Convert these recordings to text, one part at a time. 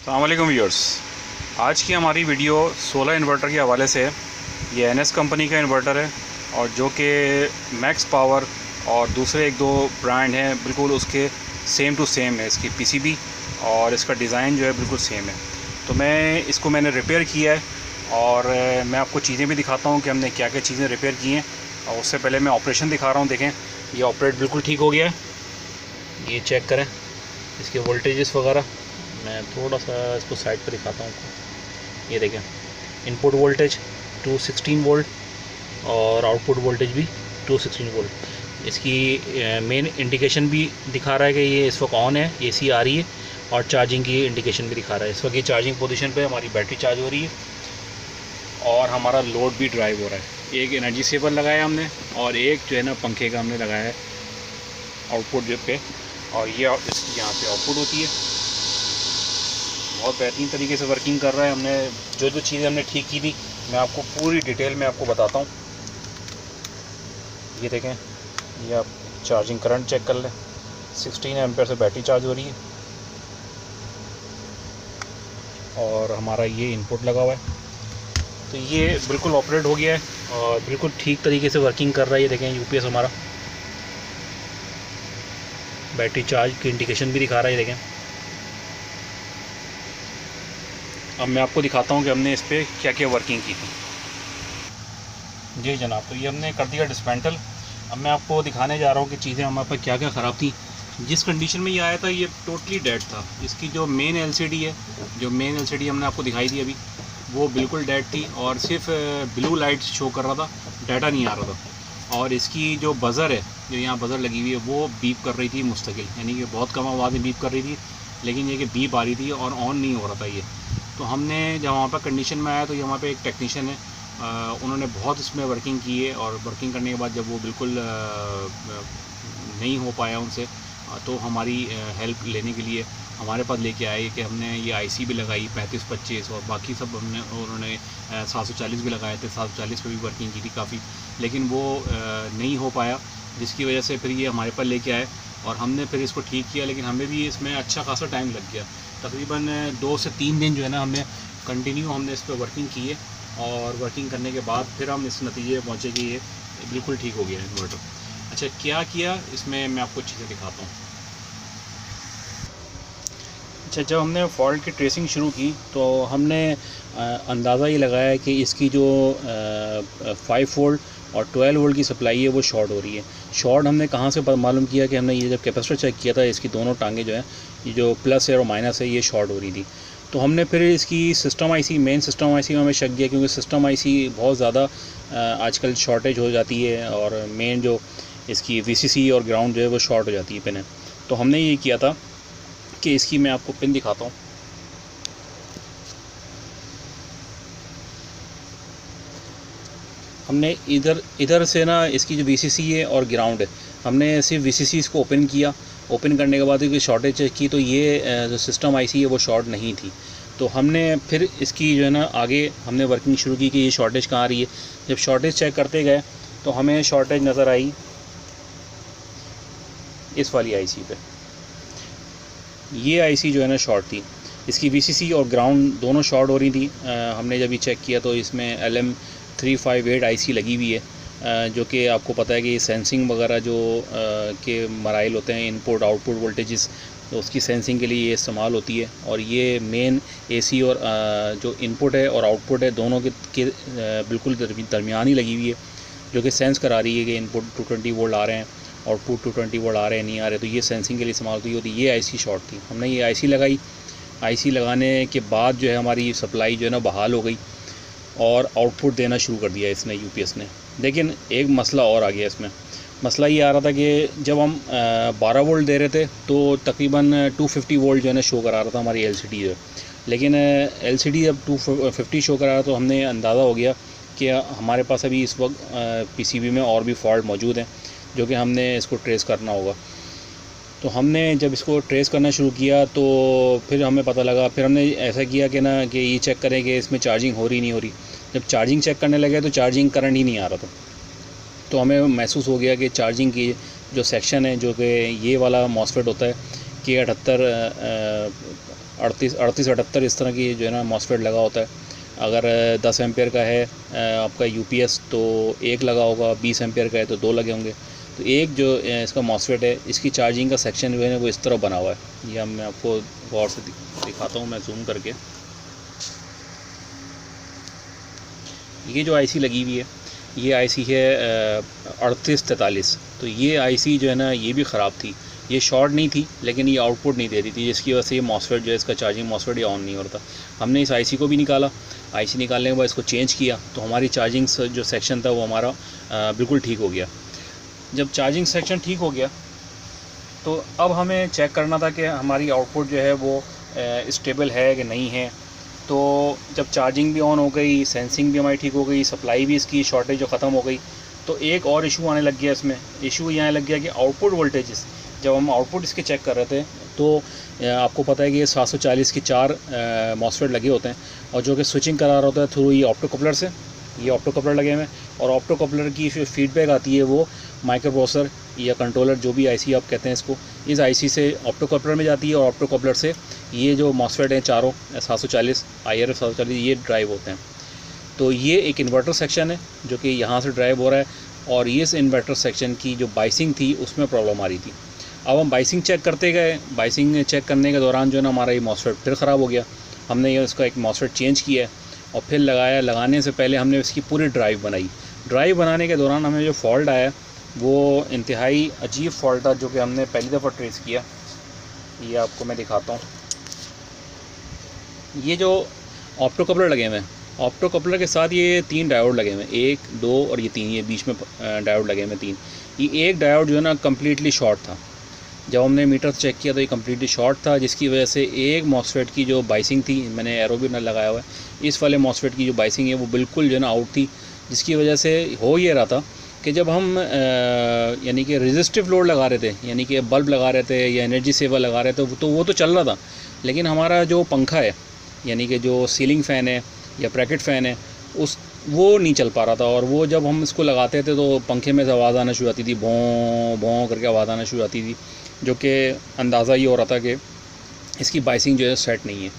अस्सलाम वालेकुम व्यूअर्स। आज की हमारी वीडियो सोलर इन्वर्टर के हवाले से है। ये एनएस कंपनी का इन्वर्टर है और जो कि मैक्स पावर और दूसरे एक दो ब्रांड हैं बिल्कुल उसके सेम टू सेम है। इसकी पीसीबी और इसका डिज़ाइन जो है बिल्कुल सेम है। तो मैंने रिपेयर किया है और मैं आपको चीज़ें भी दिखाता हूँ कि हमने क्या क्या चीज़ें रिपेयर की हैं। और उससे पहले मैं ऑपरेशन दिखा रहा हूँ। देखें, ये ऑपरेट बिल्कुल ठीक हो गया है। ये चेक करें इसके वोल्टेजेस वगैरह। मैं थोड़ा सा इसको साइड पर दिखाता हूँ आपको। ये देखें, इनपुट वोल्टेज 216 वोल्ट और आउटपुट वोल्टेज भी 216 वोल्ट। इसकी मेन इंडिकेशन भी दिखा रहा है कि ये इस वक्त ऑन है, एसी आ रही है, और चार्जिंग की इंडिकेशन भी दिखा रहा है। इस वक्त ये चार्जिंग पोजीशन पे हमारी बैटरी चार्ज हो रही है और हमारा लोड भी ड्राइव हो रहा है। एक एनर्जी सेवर लगाया हमने और एक जो है ना पंखे का हमने लगाया है आउटपुट जो पे, और ये इसकी यहाँ पे आउटपुट होती है। बहुत बेहतरीन तरीके से वर्किंग कर रहा है। हमने जो चीज़ें हमने ठीक की थी मैं आपको पूरी डिटेल में आपको बताता हूँ। ये देखें, ये आप चार्जिंग करंट चेक कर लें। 16 एम्पेयर से बैटरी चार्ज हो रही है और हमारा ये इनपुट लगा हुआ है। तो ये बिल्कुल ऑपरेट हो गया है और बिल्कुल ठीक तरीके से वर्किंग कर रहा है। ये देखें, यूपीएस हमारा बैटरी चार्ज की इंडिकेशन भी दिखा रहा है। ये देखें। अब मैं आपको दिखाता हूँ कि हमने इस पर क्या क्या वर्किंग की थी। जी जनाब, तो ये हमने कर दिया डिस्मेंटल। अब मैं आपको दिखाने जा रहा हूँ कि चीज़ें हमारे पास क्या क्या ख़राब थी। जिस कंडीशन में ये आया था ये टोटली डेड था। इसकी जो मेन एलसीडी है, जो मेन एलसीडी हमने आपको दिखाई दी अभी, वो बिल्कुल डेड थी और सिर्फ ब्लू लाइट शो कर रहा था, डाटा नहीं आ रहा था। और इसकी जो बज़र है, जो यहाँ बज़र लगी हुई है, वो बीप कर रही थी मुस्तकिल, यानी कि बहुत कम आवाज़ में बीप कर रही थी, लेकिन ये कि बीप आ रही थी और ऑन नहीं हो रहा था ये। तो हमने जब वहाँ पर कंडीशन में आया तो यहाँ पे एक टेक्नीशियन है, उन्होंने बहुत इसमें वर्किंग की है और वर्किंग करने के बाद जब वो बिल्कुल नहीं हो पाया उनसे, तो हमारी हेल्प लेने के लिए हमारे पास लेके आए कि हमने ये आईसी भी लगाई 3525 और बाकी सब उन्होंने 740 भी लगाए थे। 740 पे भी वर्किंग की थी काफ़ी, लेकिन वो नहीं हो पाया, जिसकी वजह से फिर ये हमारे पास लेके आए और हमने फिर इसको ठीक किया। लेकिन हमें भी इसमें अच्छा खासा टाइम लग गया, तकरीबन 2 से 3 दिन जो है ना हमने कंटिन्यू इस पर वर्किंग की है। और वर्किंग करने के बाद फिर हम इस नतीजे में पहुँचे कि ये बिल्कुल ठीक हो गया है इन्वर्टर। अच्छा, क्या किया इसमें मैं आपको चीज़ें दिखाता हूँ। अच्छा, जब हमने फॉल्ट की ट्रेसिंग शुरू की तो हमने अंदाज़ा ये लगाया कि इसकी जो 5 वोल्ट और 12 वोल्ट की सप्लाई है वो शॉर्ट हो रही है। शॉर्ट हमने कहाँ से मालूम किया कि हमने ये जब कैपेसिटर चेक किया था, इसकी दोनों टांगें जो हैं, ये जो प्लस है और माइनस है, ये शॉर्ट हो रही थी। तो हमने फिर इसकी system IC, main system IC में हमें शक गया, क्योंकि सिस्टम आईसी बहुत ज़्यादा आजकल शॉर्टेज हो जाती है और मेन जो इसकी वीसीसी और ग्राउंड जो है वो शॉर्ट हो जाती है पिन है। तो हमने ये किया था कि इसकी मैं आपको पिन दिखाता हूँ। हमने इधर से ना इसकी जो वीसीसी है और ग्राउंड है, हमने सिर्फ वीसीसी इसको ओपन किया। ओपन करने के बाद शॉर्टेज चेक की तो ये जो सिस्टम आईसी है वो शॉर्ट नहीं थी। तो हमने फिर इसकी जो है ना आगे हमने वर्किंग शुरू की कि ये शॉर्टेज कहाँ आ रही है। जब शॉर्टेज चेक करते गए तो हमें शॉर्टेज नज़र आई इस वाली आईसी पे। ये आईसी जो है ना शॉर्ट थी, इसकी वीसीसी और ग्राउंड दोनों शॉर्ट हो रही थी। हमने जब ये चेक किया तो इसमें LM358 आईसी लगी हुई है, जो कि आपको पता है कि सेंसिंग वगैरह जो के मराइल होते हैं, इनपुट आउटपुट वोल्टेजेस, तो उसकी सेंसिंग के लिए ये इस्तेमाल होती है। और ये मेन एसी और जो इनपुट है और आउटपुट है दोनों के बिल्कुल दरमियान ही लगी हुई है, जो कि सेंस करा रही है कि इनपुट 220 वोल्ट आ रहे हैं, आउटपुट 220 वोल्ट आ रहे हैं, नहीं आ रहे। तो ये सेंसिंग के लिए इस्तेमाल होती है। ये आईसी शॉर्ट थी। हमने ये आईसी लगाई। आईसी लगाने के बाद जो है हमारी सप्लाई जो है ना बहाल हो गई और आउटपुट देना शुरू कर दिया इसने, यूपीएस ने। लेकिन एक मसला और आ गया इसमें। मसला ये आ रहा था कि जब हम 12 वोल्ट दे रहे थे तो तकरीबन 250 वोल्ट जो है ना शो करा रहा था हमारी एलसीडी जो है। लेकिन एलसीडी जब 250 शो करा रहा तो हमने अंदाज़ा हो गया कि हमारे पास अभी इस वक्त पीसीबी में और भी फॉल्ट मौजूद हैं, जो कि हमने इसको ट्रेस करना होगा। तो हमने जब इसको ट्रेस करना शुरू किया तो फिर हमें पता लगा, फिर हमने ऐसा किया कि ना कि ये चेक करें कि इसमें चार्जिंग हो रही नहीं हो रही। जब चार्जिंग चेक करने लगे तो चार्जिंग करंट ही नहीं आ रहा था। तो हमें महसूस हो गया कि चार्जिंग की जो सेक्शन है, जो कि ये वाला मॉसफेट होता है, K78 38-38 इस तरह की जो है ना मॉसफेट लगा होता है। अगर 10 एम्पेयर का है आपका यूपीएस तो एक लगा होगा, 20 एम्पेयर का है तो 2 लगे होंगे। तो एक जो इसका मॉसफेट है, इसकी चार्जिंग का सेक्शन जो है वो इस तरह बना हुआ है। ये मैं आपको गौर से दिखाता हूँ, मैं जूम करके। ये जो आईसी लगी हुई है, ये आईसी है 3843। तो ये आईसी जो है ना ये भी ख़राब थी। ये शॉर्ट नहीं थी लेकिन ये आउटपुट नहीं दे रही थी, जिसकी वजह से ये मॉसफेट जो है इसका चार्जिंग मॉसफेट ये ऑन नहीं हो रहा था। हमने इस आईसी को भी निकाला, आईसी निकालने के बाद इसको चेंज किया तो हमारी चार्जिंग जो सेक्शन था वो हमारा बिल्कुल ठीक हो गया। जब चार्जिंग सेक्शन ठीक हो गया तो अब हमें चेक करना था कि हमारी आउटपुट जो है वो स्टेबल है कि नहीं है। तो जब चार्जिंग भी ऑन हो गई, सेंसिंग भी हमारी ठीक हो गई, सप्लाई भी इसकी शॉर्टेज जो ख़त्म हो गई, तो एक और इशू आने लग गया। इसमें इशू ये आने लग गया कि आउटपुट वोल्टेजेस, जब हम आउटपुट इसके चेक कर रहे थे तो आपको पता है कि 740 की 4 मॉसफेट लगे होते हैं और जो कि स्विचिंग करा रहा होता है थ्रू ये ऑप्टो कपलर से। ये ऑप्टो कपलर लगे हुए हैं और ऑप्टो कपलर की जो फीडबैक आती है वो माइक्रो प्रोसेसर या कंट्रोलर, जो भी आईसी आप कहते हैं इसको, इस आईसी से ऑप्टो कपलर में जाती है और ऑप्टो कपलर से ये जो मॉसफेट हैं चारों 740 IRF 740 ये ड्राइव होते हैं। तो ये एक इन्वर्टर सेक्शन है जो कि यहाँ से ड्राइव हो रहा है और ये इस इन्वर्टर सेक्शन की जो बाइसिंग थी उसमें प्रॉब्लम आ रही थी। अब हम बाइसिंग चेक करते गए, बाइसिंग चेक करने के दौरान जो है ना हमारा ये मॉसफेट फिर ख़राब हो गया। हमने ये इसका एक मॉसफेट चेंज किया है और फिर लगाया। लगाने से पहले हमने इसकी पूरी ड्राइव बनाई। ड्राइव बनाने के दौरान हमें जो फॉल्ट आया वो इंतहाई अजीब फॉल्ट था जो कि हमने पहली दफ़ा ट्रेस किया। ये आपको मैं दिखाता हूँ। ये जो ऑप्टो कपलर लगे हुए हैं, ऑप्टो कपलर के साथ ये 3 डायोड लगे हुए हैं, 1, 2 और ये 3, ये बीच में डायोड लगे हुए हैं 3। ये एक डायोड जो है ना कम्प्लीटली शॉर्ट था। जब हमने मीटर चेक किया तो ये कम्प्लीटली शॉर्ट था, जिसकी वजह से एक मॉसफेट की जो बाइसिंग थी, मैंने एरो भी न लगाया हुआ है, इस वाले मॉसफेट की जो बाइसिंग है वो बिल्कुल जो है ना आउट थी। जिसकी वजह से हो ये रहा था कि जब हम यानी कि रेजिस्टिव लोड लगा रहे थे, यानी कि बल्ब लगा रहे थे या एनर्जी सेवर लगा रहे थे, तो वो तो चल रहा था, लेकिन हमारा जो पंखा है यानी कि जो सीलिंग फ़ैन है या ब्रैकेट फ़ैन है वो नहीं चल पा रहा था। और वो जब हम इसको लगाते थे तो पंखे में से आवाज़ आना शुरू आती थी, भों भों करके आवाज़ आना शुरू आती थी, जो कि अंदाज़ा ये हो रहा था कि इसकी बाइसिंग जो है सेट नहीं है।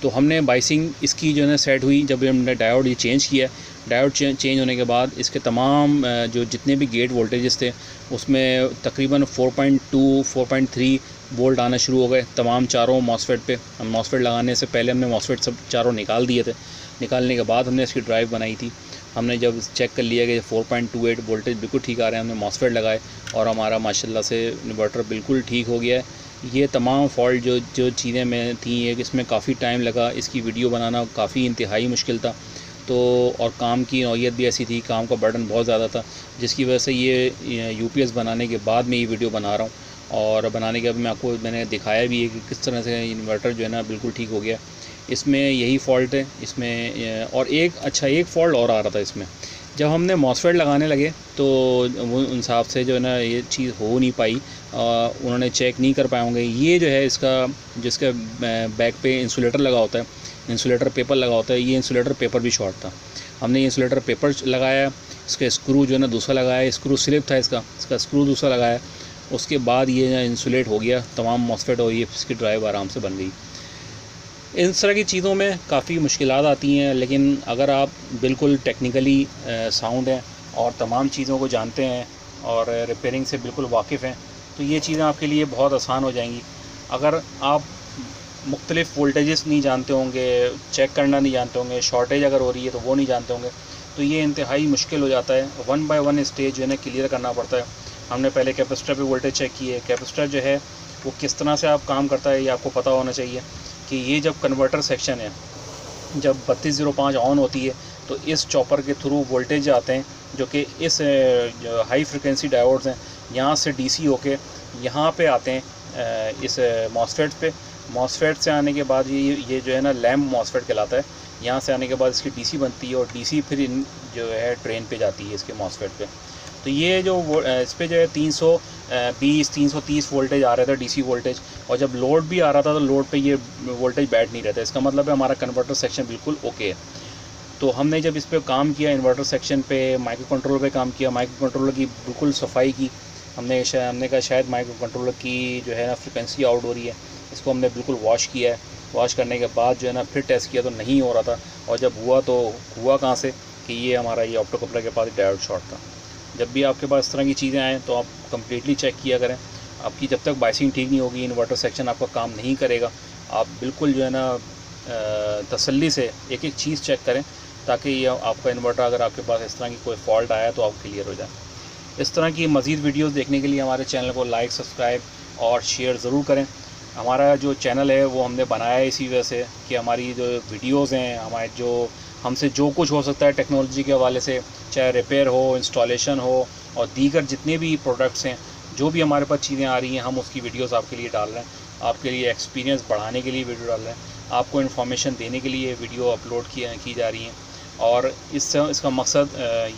तो हमने बाइसिंग इसकी जो है ना सेट हुई जब हमने डायोड ये चेंज किया। डायोड चेंज होने के बाद इसके तमाम जो जितने भी गेट वोल्टेजेस थे उसमें तकरीबन 4.2 4.3 वोल्ट आना शुरू हो गए तमाम चारों मॉसफेट पे। हम मॉसफेट लगाने से पहले हमने मॉसफेट सब चारों निकाल दिए थे। निकालने के बाद हमने इसकी ड्राइव बनाई थी। हमने जब चेक कर लिया कि 4.28 वोल्टेज बिल्कुल ठीक आ रहे हैं, हमने मॉसफेट लगाए और हमारा माशाल्लाह से इन्वर्टर बिल्कुल ठीक हो गया है। ये तमाम फॉल्ट जो चीज़ें में थी इसमें काफ़ी टाइम लगा, इसकी वीडियो बनाना काफ़ी इंतहाई मुश्किल था। तो और काम की नौइयत भी ऐसी थी, काम का बर्डन बहुत ज़्यादा था, जिसकी वजह से ये यूपीएस बनाने के बाद मैं ये वीडियो बना रहा हूँ। और बनाने के बाद मैंने दिखाया भी है कि किस तरह से इन्वर्टर जो है ना बिल्कुल ठीक हो गया। इसमें यही फॉल्ट है इसमें। और एक फ़ॉल्ट और आ रहा था इसमें। जब हमने मॉसफेट लगाने लगे तो वो उन हिसाब से जो है ना ये चीज़ हो नहीं पाई, उन्होंने चेक नहीं कर पाए होंगे। ये जो है जिसका बैक पे इंसुलेटर लगा होता है, इंसुलेटर पेपर लगा होता है, ये इंसुलेटर पेपर भी शॉर्ट था। हमने ये इंसुलेटर पेपर लगाया, इसका स्क्रू जो है ना दूसरा लगाया, स्क्रू स्लिप था इसका स्क्रू दूसरा लगाया। उसके बाद ये इंसुलेट हो गया तमाम मॉसफेट और ये इसकी ड्राइव आराम से बन गई। इन तरह की चीज़ों में काफ़ी मुश्किलात आती हैं, लेकिन अगर आप बिल्कुल टेक्निकली साउंड हैं और तमाम चीज़ों को जानते हैं और रिपेयरिंग से बिल्कुल वाकिफ़ हैं तो ये चीज़ें आपके लिए बहुत आसान हो जाएंगी। अगर आप मुख्तलिफ़ वोल्टेजेस नहीं जानते होंगे, चेक करना नहीं जानते होंगे, शॉर्टेज अगर हो रही है तो वो नहीं जानते होंगे, तो ये इंतहाई मुश्किल हो जाता है। 1 बाय 1 स्टेज जो है ना क्लियर करना पड़ता है। हमने पहले कैपेसिटर पे वोल्टेज चेक किए। कैपेसिटर जो है वो किस तरह से आप काम करता है ये आपको पता होना चाहिए कि ये जब कन्वर्टर सेक्शन है, जब 3205 ऑन होती है तो इस चॉपर के थ्रू वोल्टेज आते हैं जो कि इस जो हाई फ्रिक्वेंसी डायोड्स हैं यहाँ से डीसी होके यहाँ पे आते हैं इस मॉसफेट पे। मॉसफेट से आने के बाद ये जो है ना लैम्प मॉसफेट कहलाता है। यहाँ से आने के बाद इसकी डीसी बनती है और डीसी फिर जो है ट्रेन पे जाती है इसके मॉसफेट पे। तो ये जो इस पर जो है 320 330 वोल्टेज आ रहा था डीसी वोल्टेज, और जब लोड भी आ रहा था तो लोड पे ये वोल्टेज बैठ नहीं रहता। इसका मतलब है हमारा कन्वर्टर सेक्शन बिल्कुल ओके है। तो हमने जब इस पर काम किया, इन्वर्टर सेक्शन पे माइक्रो कंट्रोलर पे काम किया, माइक्रो कंट्रोलर की बिल्कुल सफाई की। हमने कहा शायद माइक्रो कंट्रोलर की जो है ना फ्रिक्वेंसी आउट हो रही है, इसको हमने बिल्कुल वॉश किया है। वॉश करने के बाद जो है ना फिर टेस्ट किया तो नहीं हो रहा था, और जब हुआ तो हुआ कहाँ से कि ये हमारा ये ऑप्टोकपलर के पास डायोड शॉर्ट था। जब भी आपके पास इस तरह की चीज़ें आएँ तो आप कम्प्लीटली चेक किया करें। आपकी जब तक बाइसिंग ठीक नहीं होगी, इन्वर्टर सेक्शन आपका काम नहीं करेगा, आप बिल्कुल जो है ना तसल्ली से एक एक चीज़ चेक करें, ताकि ये आपका इन्वर्टर अगर आपके पास इस तरह की कोई फॉल्ट आया तो आप क्लियर हो जाए। इस तरह की मज़ीद वीडियोस देखने के लिए हमारे चैनल को लाइक, सब्सक्राइब और शेयर ज़रूर करें। हमारा जो चैनल है वो हमने बनाया है इसी वजह से कि हमारी जो वीडियोस हैं, हमारे जो हमसे जो कुछ हो सकता है टेक्नोलॉजी के हवाले से, चाहे रिपेयर हो, इंस्टॉलेशन हो और दीगर जितने भी प्रोडक्ट्स हैं, जो भी हमारे पास चीज़ें आ रही हैं, हम उसकी वीडियोस आपके लिए डाल रहे हैं। आपके लिए एक्सपीरियंस बढ़ाने के लिए वीडियो डाल रहे हैं, आपको इन्फॉर्मेशन देने के लिए वीडियो अपलोड की जा रही हैं। और इसका मकसद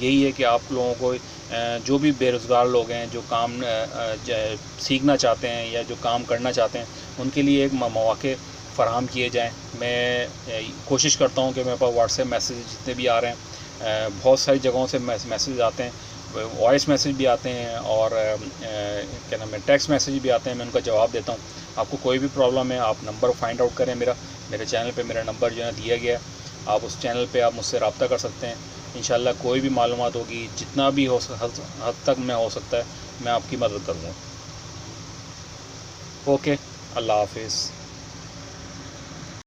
यही है कि आप लोगों को जो भी बेरोज़गार लोग हैं, जो काम सीखना चाहते हैं या जो काम करना चाहते हैं, उनके लिए एक मौके फ़राहम किए जाएँ। मैं कोशिश करता हूँ कि मेरे पास व्हाट्सएप मैसेज जितने भी आ रहे हैं, बहुत सारी जगहों से मैसेज आते हैं, वॉइस मैसेज भी आते हैं और क्या नाम है टेक्स्ट मैसेज भी आते हैं, मैं उनका जवाब देता हूँ। आपको कोई भी प्रॉब्लम है, आप नंबर फाइंड आउट करें मेरे चैनल पे मेरा नंबर जो है दिया गया है, आप उस चैनल पे आप मुझसे रब्ता कर सकते हैं। इंशाल्लाह कोई भी मालूमात होगी, जितना भी हद तक मैं हो सकता है मैं आपकी मदद करूँगा। ओके, अल्लाह हाफिज़।